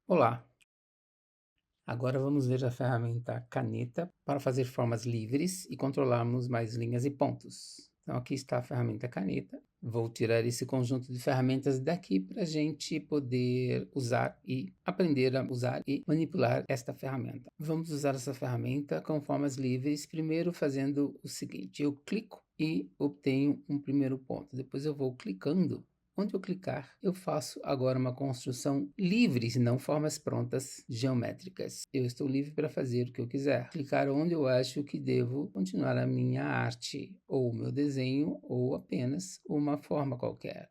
Olá, agora vamos ver a ferramenta caneta para fazer formas livres e controlarmos mais linhas e pontos. Então aqui está a ferramenta caneta. Vou tirar esse conjunto de ferramentas daqui para a gente poder usar e aprender a usar e manipular esta ferramenta. Vamos usar essa ferramenta com formas livres, primeiro fazendo o seguinte: eu clico e obtenho um primeiro ponto. Depois eu vou clicando. Onde eu clicar, eu faço agora uma construção livre, e não formas prontas geométricas. Eu estou livre para fazer o que eu quiser. Clicar onde eu acho que devo continuar a minha arte, ou o meu desenho, ou apenas uma forma qualquer.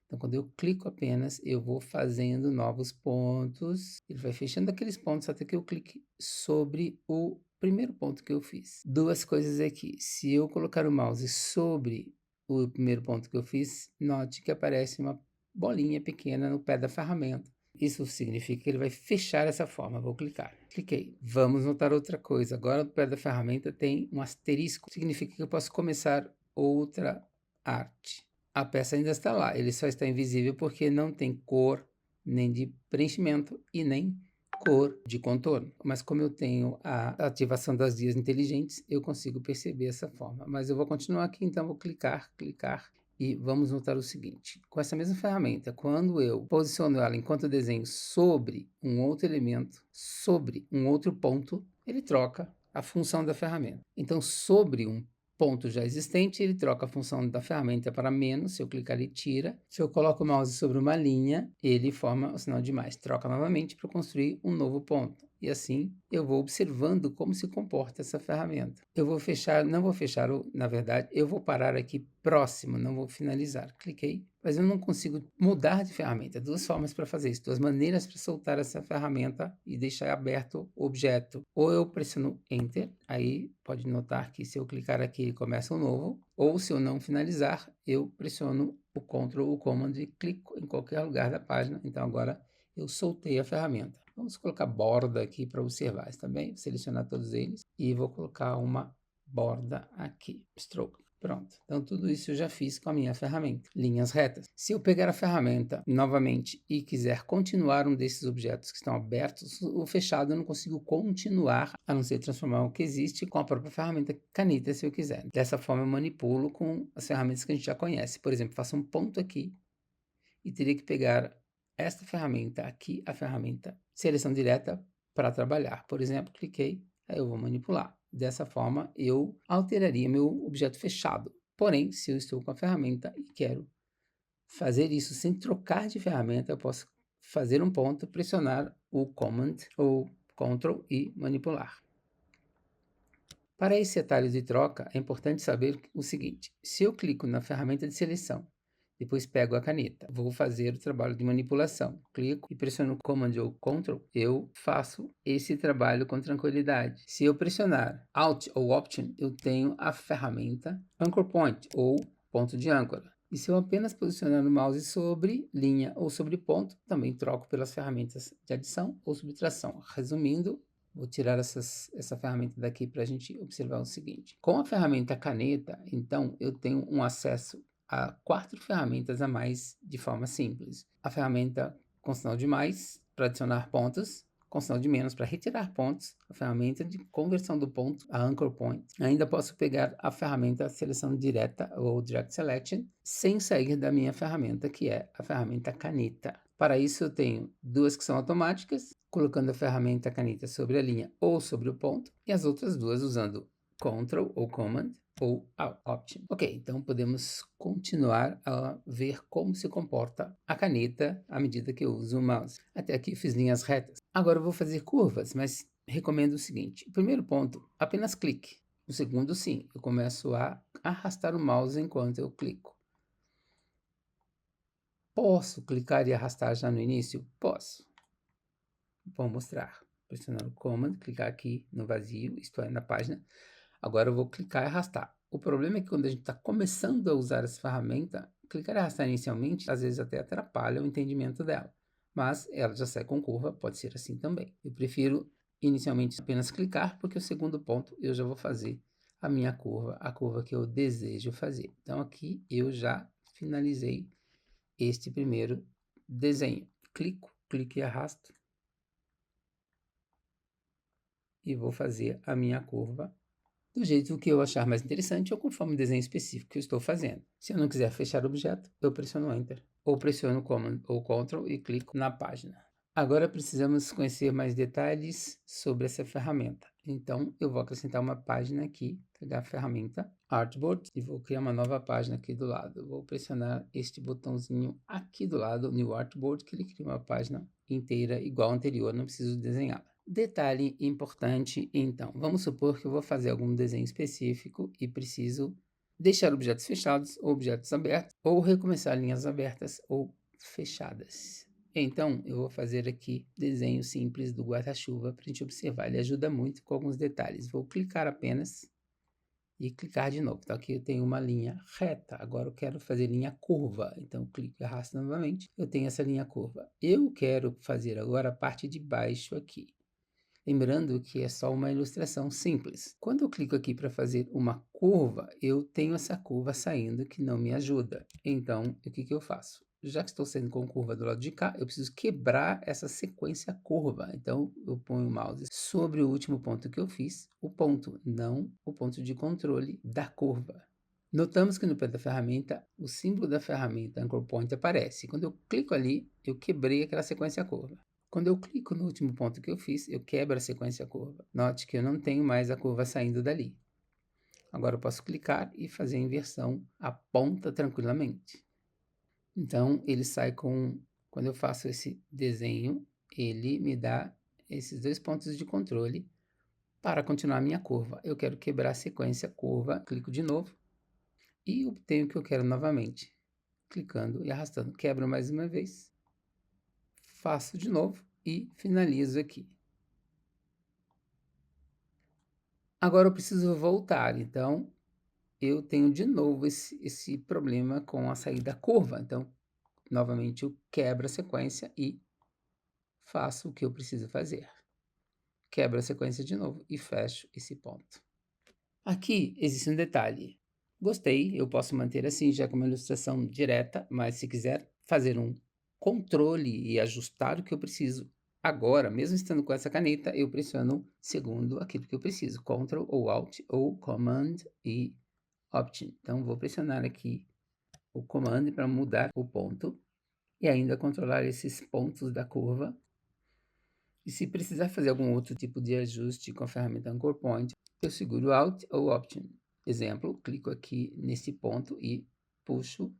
Então, quando eu clico apenas, eu vou fazendo novos pontos. Ele vai fechando aqueles pontos até que eu clique sobre o primeiro ponto que eu fiz. Duas coisas aqui. Se eu colocar o mouse sobre o primeiro ponto que eu fiz, note que aparece uma bolinha pequena no pé da ferramenta. Isso significa que ele vai fechar essa forma. Vou clicar. Cliquei. Vamos notar outra coisa. Agora, no pé da ferramenta tem um asterisco. Significa que eu posso começar outra arte. A peça ainda está lá, ele só está invisível porque não tem cor nem de preenchimento e nem cor de contorno. Mas como eu tenho a ativação das guias inteligentes, eu consigo perceber essa forma. Mas eu vou continuar aqui, então vou clicar, e vamos notar o seguinte: com essa mesma ferramenta, quando eu posiciono ela enquanto eu desenho sobre um outro elemento, sobre um outro ponto, ele troca a função da ferramenta. Então, sobre um ponto já existente, ele troca a função da ferramenta para menos. Se eu clicar, ele tira. Se eu coloco o mouse sobre uma linha, ele forma o sinal de mais. Troca novamente para construir um novo ponto. E assim eu vou observando como se comporta essa ferramenta. Eu vou fechar, não vou fechar, na verdade, eu vou parar aqui próximo, não vou finalizar. Cliquei, mas eu não consigo mudar de ferramenta. Duas formas para fazer isso, duas maneiras para soltar essa ferramenta e deixar aberto o objeto. Ou eu pressiono Enter, aí pode notar que se eu clicar aqui ele começa um novo, ou se eu não finalizar, eu pressiono o Ctrl ou o Command e clico em qualquer lugar da página. Então agora eu soltei a ferramenta. Vamos colocar borda aqui para observar, está bem? Selecionar todos eles e vou colocar uma borda aqui, stroke. Pronto, então tudo isso eu já fiz com a minha ferramenta, linhas retas. Se eu pegar a ferramenta novamente e quiser continuar um desses objetos que estão abertos, o fechado eu não consigo continuar, a não ser transformar o que existe com a própria ferramenta caneta, se eu quiser. Dessa forma eu manipulo com as ferramentas que a gente já conhece. Por exemplo, faço um ponto aqui e teria que pegar esta ferramenta aqui, a ferramenta seleção direta para trabalhar. Por exemplo, cliquei, aí eu vou manipular. Dessa forma, eu alteraria meu objeto fechado. Porém, se eu estou com a ferramenta e quero fazer isso sem trocar de ferramenta, eu posso fazer um ponto, pressionar o Command ou Ctrl e manipular. Para esse atalho de troca, é importante saber o seguinte: se eu clico na ferramenta de seleção, depois pego a caneta, vou fazer o trabalho de manipulação, clico e pressiono Command ou Ctrl, eu faço esse trabalho com tranquilidade. Se eu pressionar Alt ou Option, eu tenho a ferramenta Anchor Point ou ponto de âncora. E se eu apenas posicionar o mouse sobre linha ou sobre ponto, também troco pelas ferramentas de adição ou subtração. Resumindo, vou tirar essa ferramenta daqui para a gente observar o seguinte. Com a ferramenta caneta, então, eu tenho um acesso a 4 ferramentas a mais de forma simples. A ferramenta com sinal de mais para adicionar pontos, com sinal de menos para retirar pontos, a ferramenta de conversão do ponto, a Anchor Point. Ainda posso pegar a ferramenta seleção direta ou Direct Selection sem sair da minha ferramenta, que é a ferramenta caneta. Para isso eu tenho duas que são automáticas, colocando a ferramenta caneta sobre a linha ou sobre o ponto, e as outras duas usando Ctrl ou Command ou Option. Ok, então podemos continuar a ver como se comporta a caneta à medida que eu uso o mouse. Até aqui fiz linhas retas. Agora eu vou fazer curvas, mas recomendo o seguinte: o primeiro ponto, apenas clique. O segundo, sim, eu começo a arrastar o mouse enquanto eu clico. Posso clicar e arrastar já no início? Posso. Vou mostrar. Pressionar o Command, clicar aqui no vazio, isto é, na página. Agora eu vou clicar e arrastar. O problema é que quando a gente está começando a usar essa ferramenta, clicar e arrastar inicialmente, às vezes até atrapalha o entendimento dela. Mas ela já sai com curva, pode ser assim também. Eu prefiro inicialmente apenas clicar, porque o segundo ponto eu já vou fazer a minha curva, a curva que eu desejo fazer. Então aqui eu já finalizei este primeiro desenho. Clico, clique e arrasto. e vou fazer a minha curva do jeito que eu achar mais interessante ou conforme o desenho específico que eu estou fazendo. Se eu não quiser fechar o objeto, eu pressiono Enter, ou pressiono Command ou Ctrl e clico na página. Agora precisamos conhecer mais detalhes sobre essa ferramenta. Então, eu vou acrescentar uma página aqui, pegar a ferramenta Artboard e vou criar uma nova página aqui do lado. Vou pressionar este botãozinho aqui do lado, New Artboard, que ele cria uma página inteira igual à anterior, não preciso desenhá-la. Detalhe importante, então, vamos supor que eu vou fazer algum desenho específico e preciso deixar objetos fechados ou objetos abertos, ou recomeçar linhas abertas ou fechadas. Então, eu vou fazer aqui desenho simples do guarda-chuva para a gente observar. Ele ajuda muito com alguns detalhes. Vou clicar apenas e clicar de novo. Então, aqui eu tenho uma linha reta. Agora eu quero fazer linha curva. Então, eu clico e arrasto novamente. Eu tenho essa linha curva. Eu quero fazer agora a parte de baixo aqui. Lembrando que é só uma ilustração simples. Quando eu clico aqui para fazer uma curva, eu tenho essa curva saindo que não me ajuda. Então, o que eu faço? Já que estou saindo com curva do lado de cá, eu preciso quebrar essa sequência curva. Então, eu ponho o mouse sobre o último ponto que eu fiz, o ponto, não o ponto de controle da curva. Notamos que no pé da ferramenta, o símbolo da ferramenta Anchor Point aparece. Quando eu clico ali, eu quebrei aquela sequência curva. Quando eu clico no último ponto que eu fiz, eu quebro a sequência curva. Note que eu não tenho mais a curva saindo dali. Agora eu posso clicar e fazer a inversão, aponta tranquilamente. Então, ele sai com... Quando eu faço esse desenho, ele me dá esses dois pontos de controle para continuar a minha curva. Eu quero quebrar a sequência curva, clico de novo e obtenho o que eu quero novamente. Clicando e arrastando. Quebro mais uma vez. Faço de novo e finalizo aqui. Agora eu preciso voltar, então eu tenho de novo esse problema com a saída curva. Então, novamente eu quebro a sequência e faço o que eu preciso fazer. Quebro a sequência de novo e fecho esse ponto. Aqui existe um detalhe. Gostei, eu posso manter assim, já com uma ilustração direta, mas se quiser fazer um controle e ajustar o que eu preciso agora, mesmo estando com essa caneta, eu pressiono segundo aquilo que eu preciso, Ctrl ou Alt ou Command e Option. Então, vou pressionar aqui o Command para mudar o ponto e ainda controlar esses pontos da curva. E se precisar fazer algum outro tipo de ajuste com a ferramenta Anchor Point, eu seguro Alt ou Option. Exemplo, clico aqui nesse ponto e puxo,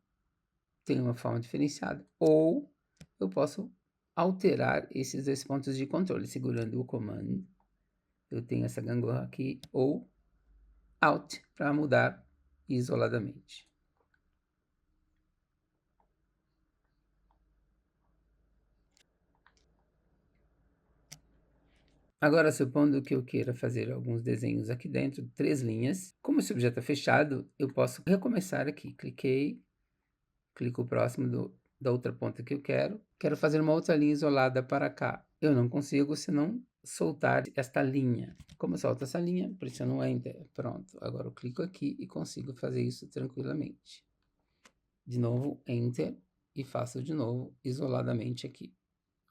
tem uma forma diferenciada. Ou eu posso alterar esses dois pontos de controle, segurando o comando. Eu tenho essa gangorra aqui, ou Alt, para mudar isoladamente. Agora, supondo que eu queira fazer alguns desenhos aqui dentro, 3 linhas. Como esse objeto é fechado, eu posso recomeçar aqui. Cliquei, clico próximo da outra ponta que eu quero. Quero fazer uma outra linha isolada para cá. Eu não consigo se não soltar esta linha. Como eu solto essa linha, pressiono Enter. Pronto, agora eu clico aqui e consigo fazer isso tranquilamente. De novo, Enter e faço de novo isoladamente aqui.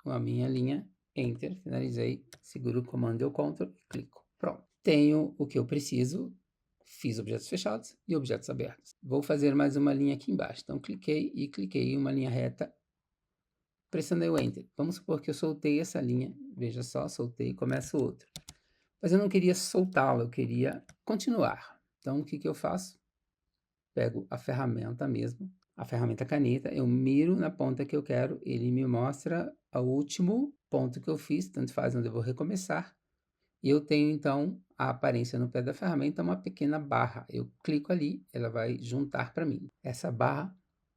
Com a minha linha, Enter, finalizei, seguro o comando ou Ctrl e clico. Pronto. Tenho o que eu preciso. Fiz objetos fechados e objetos abertos. Vou fazer mais uma linha aqui embaixo. Então, cliquei em uma linha reta. Pressionei o Enter. Vamos supor que eu soltei essa linha. Veja só, soltei e começo outra. Mas eu não queria soltá-la, eu queria continuar. Então, o que eu faço? Pego a ferramenta mesmo, a ferramenta caneta, eu miro na ponta que eu quero, ele me mostra o último ponto que eu fiz, tanto faz onde eu vou recomeçar. E eu tenho, então, a aparência no pé da ferramenta, uma pequena barra. Eu clico ali, ela vai juntar para mim. Essa barra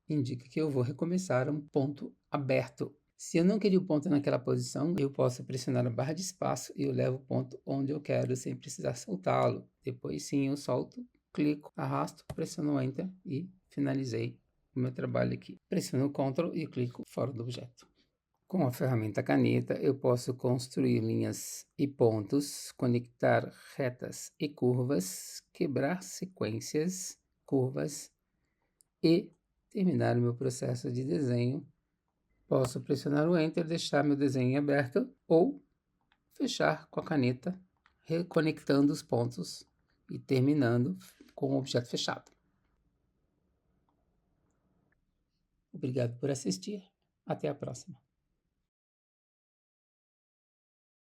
indica que eu vou recomeçar um ponto aberto. Se eu não queria o ponto naquela posição, eu posso pressionar a barra de espaço e eu levo o ponto onde eu quero, sem precisar soltá-lo. Depois sim, eu solto, clico, arrasto, pressiono Enter e finalizei o meu trabalho aqui. Pressiono Ctrl e clico fora do objeto. Com a ferramenta caneta, eu posso construir linhas e pontos, conectar retas e curvas, quebrar sequências, curvas e terminar o meu processo de desenho. Posso pressionar o Enter, deixar meu desenho aberto ou fechar com a caneta reconectando os pontos e terminando com o objeto fechado. Obrigado por assistir. Até a próxima.